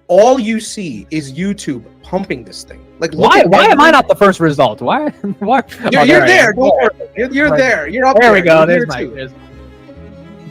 all you see is YouTube pumping this thing. Like, why am I not the first result? Why? You're there. Don't worry. You're there. You're up there. There we go. You're There's here too.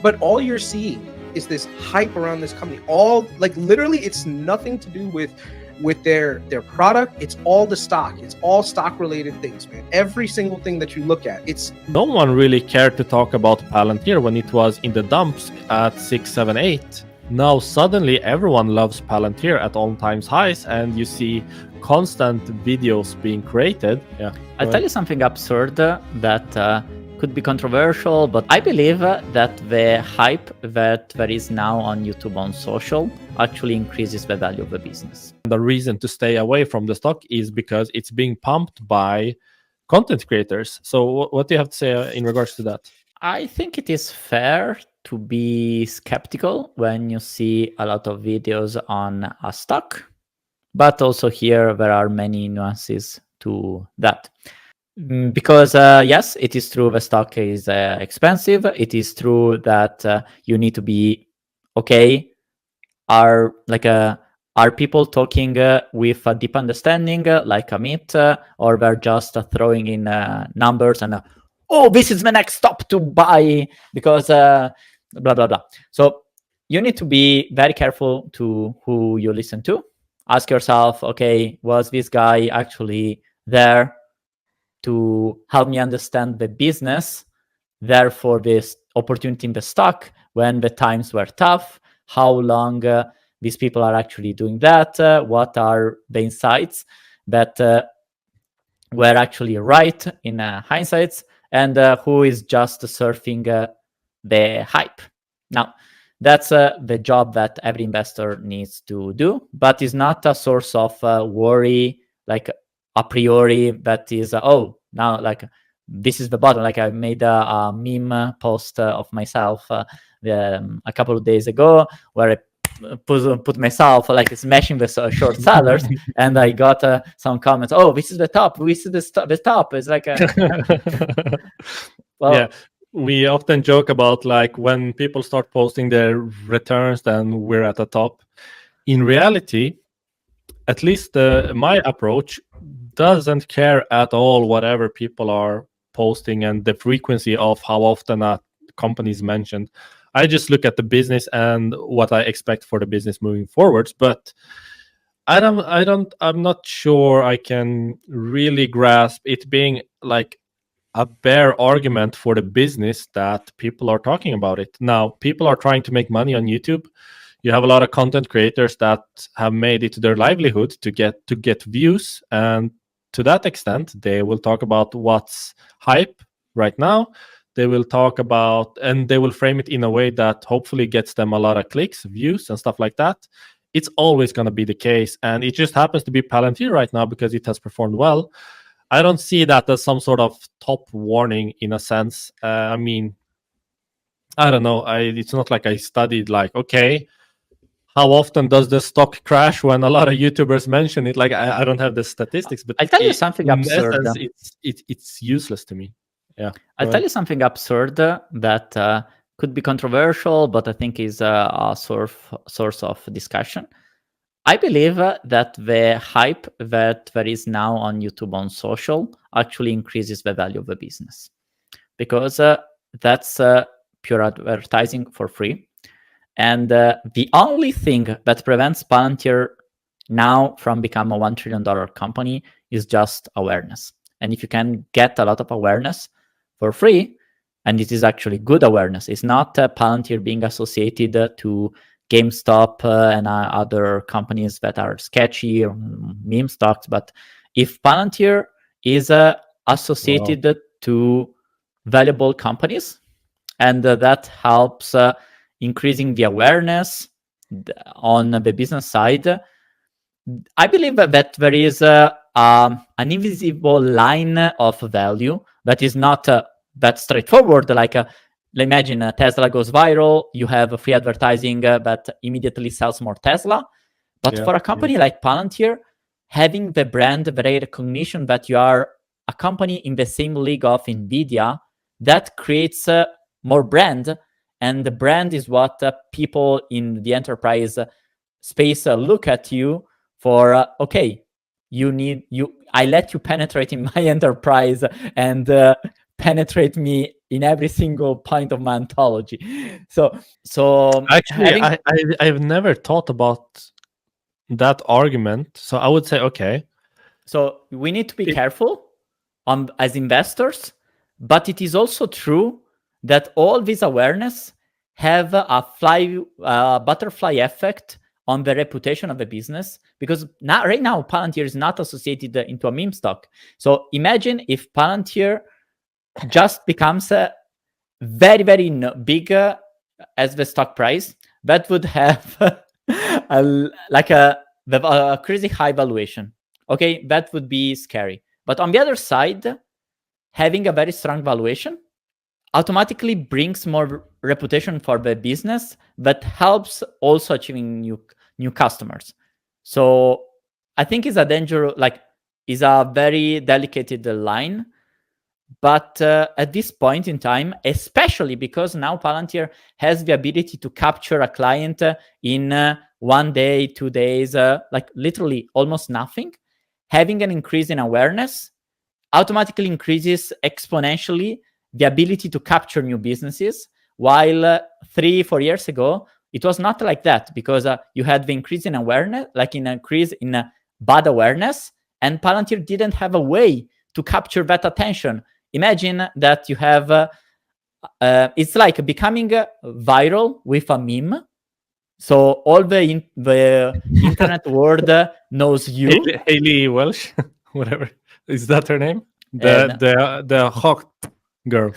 But all you're seeing is this hype around this company. All, like, literally, it's nothing to do with their product. It's all the stock. It's all stock related things, man. Every single thing that you look at, it's no one really cared to talk about Palantir when it was in the dumps at 6, 7, 8. Now suddenly everyone loves Palantir at all times highs, and you see constant videos being created. Yeah, I'll tell you something absurd that could be controversial, but I believe that the hype that there is now on YouTube, on social, actually increases the value of the business. The reason to stay away from the stock is because it's being pumped by content creators. So what do you have to say in regards to that? I think it is fair to be skeptical when you see a lot of videos on a stock, but also here there are many nuances to that. Because yes, it is true the stock is expensive. It is true that you need to be okay. Are people talking with a deep understanding, like Amit, or they're just throwing in numbers and oh, this is the next stop to buy because blah blah blah. So you need to be very careful to who you listen to. Ask yourself, okay, was this guy actually there to help me understand the business, therefore this opportunity in the stock when the times were tough? How long these people are actually doing that? What are the insights that were actually right in hindsight, and who is just surfing the hype? Now, that's the job that every investor needs to do, but is not a source of worry, like a priori, that is, oh, now, like, this is the bottom. Like, I made a meme post of myself a couple of days ago where I put myself like smashing the short sellers, and I got some comments. Oh, this is the top. This is the top. It's like well, yeah. We often joke about like when people start posting their returns, then we're at the top. In reality, at least my approach doesn't care at all whatever people are posting and the frequency of how often a company is mentioned. I just look at the business and what I expect for the business moving forwards. But I'm not sure I can really grasp it being like a bare argument for the business that people are talking about it. Now, people are trying to make money on YouTube. You have a lot of content creators that have made it their livelihood to get views, and to that extent, they will talk about what's hype right now. They will talk about, and they will frame it in a way that hopefully gets them a lot of clicks, views, and stuff like that. It's always going to be the case, and it just happens to be Palantir right now because it has performed well. I don't see that as some sort of top warning in a sense. I mean, I don't know. It's not like I studied like, okay, how often does the stock crash when a lot of YouTubers mention it? Like, I don't have the statistics, but I'll tell you something absurd. Essence, it's useless to me. Yeah, I'll tell you something absurd that could be controversial, but I think is a source of discussion. I believe that the hype that there is now on YouTube, on social, actually increases the value of the business, because that's pure advertising for free. And the only thing that prevents Palantir now from becoming a $1 trillion company is just awareness. And if you can get a lot of awareness for free, and it is actually good awareness, it's not Palantir being associated to GameStop and other companies that are sketchy or meme stocks. But if Palantir is associated to valuable companies, and that helps increasing the awareness on the business side, I believe that there is an invisible line of value that is not that straightforward. Like, imagine Tesla goes viral, you have free advertising that immediately sells more Tesla. But for a company like Palantir, having the brand, the recognition that you are a company in the same league of NVIDIA, that creates more brand. And the brand is what people in the enterprise space look at you for okay, I let you penetrate in my enterprise and penetrate me in every single point of my ontology. So Actually, having I've never thought about that argument. So I would say, okay, So we need to be careful as investors, but it is also true that all this awareness have a butterfly effect on the reputation of the business, because right now Palantir is not associated into a meme stock. So imagine if Palantir just becomes very, very big as the stock price, that would have a crazy high valuation. Okay, that would be scary. But on the other side, having a very strong valuation automatically brings more reputation for the business that helps also achieving new customers. So I think it's is a very delicate line. But at this point in time, especially because now Palantir has the ability to capture a client in 1 day, 2 days, like literally almost nothing, having an increase in awareness automatically increases exponentially the ability to capture new businesses. While 3-4 years ago, it was not like that, because you had the increase in awareness, like an increase in bad awareness, and Palantir didn't have a way to capture that attention. Imagine that you have, it's like becoming viral with a meme. So all the internet world knows you. Haley Welsh, whatever, is that her name? And- The hawk girl.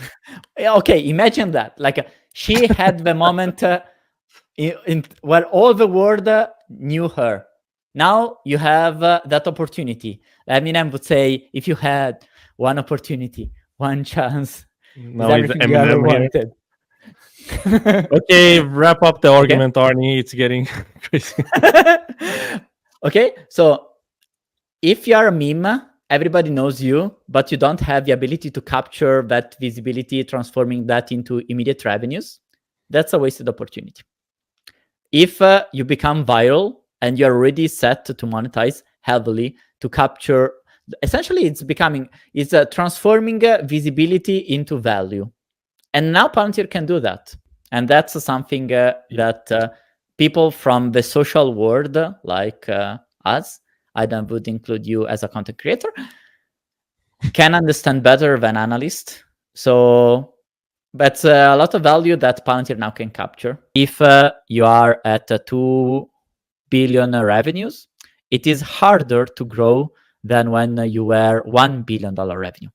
Okay, imagine that. Like she had the moment where all the world knew her. Now you have that opportunity. Eminem would say, if you had one opportunity, one chance, Now is is everything you ever Eminem here. wanted. Okay, wrap up the argument, Arnie. It's getting crazy. Okay, so if you are a meme, everybody knows you, but you don't have the ability to capture that visibility, transforming that into immediate revenues. That's a wasted opportunity. If you become viral and you're already set to monetize heavily to capture, essentially it's transforming visibility into value. And now Palantir can do that. And that's something that people from the social world, like us, I would include you as a content creator, can understand better than analysts. So that's a lot of value that Palantir now can capture. If you are at 2 billion revenues, it is harder to grow than when you were $1 billion revenue.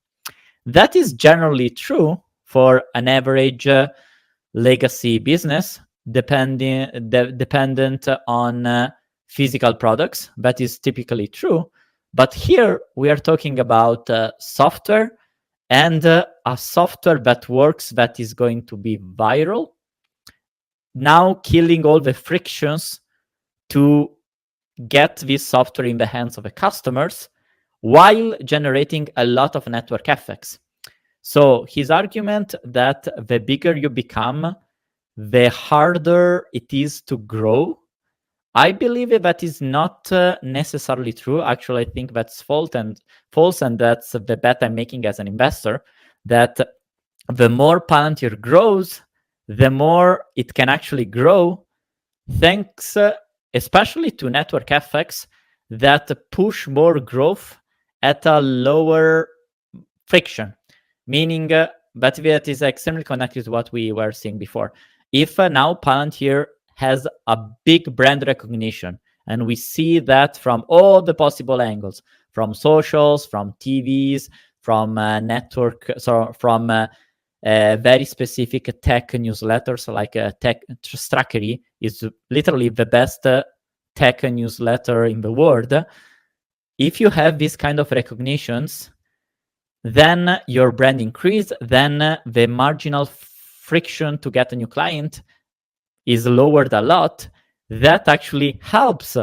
That is generally true for an average legacy business dependent on physical products. That is typically true. But here we are talking about software, and a software that works, that is going to be viral, now killing all the frictions to get this software in the hands of the customers while generating a lot of network effects. So his argument that the bigger you become, the harder it is to grow, I believe that is not necessarily true. Actually, I think that's false, and that's the bet I'm making as an investor, that the more Palantir grows, the more it can actually grow, thanks especially to network effects that push more growth at a lower friction, meaning that is extremely connected to what we were seeing before. If now Palantir has a big brand recognition, and we see that from all the possible angles, from socials, from TVs, from network, so from very specific tech newsletters, like Tech Trackery is literally the best tech newsletter in the world. If you have these kind of recognitions, then your brand increase, then the marginal friction to get a new client is lowered a lot. That actually helps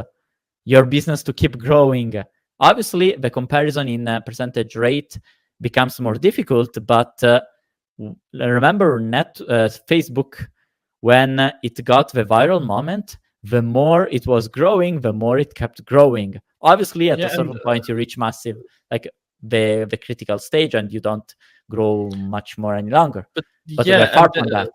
your business to keep growing. Obviously, the comparison in percentage rate becomes more difficult, but remember Facebook, when it got the viral moment, the more it was growing, the more it kept growing. Obviously, at Yeah, a certain point, you reach massive, like the critical stage, and you don't grow much more any longer. But But yeah, we're far and from that.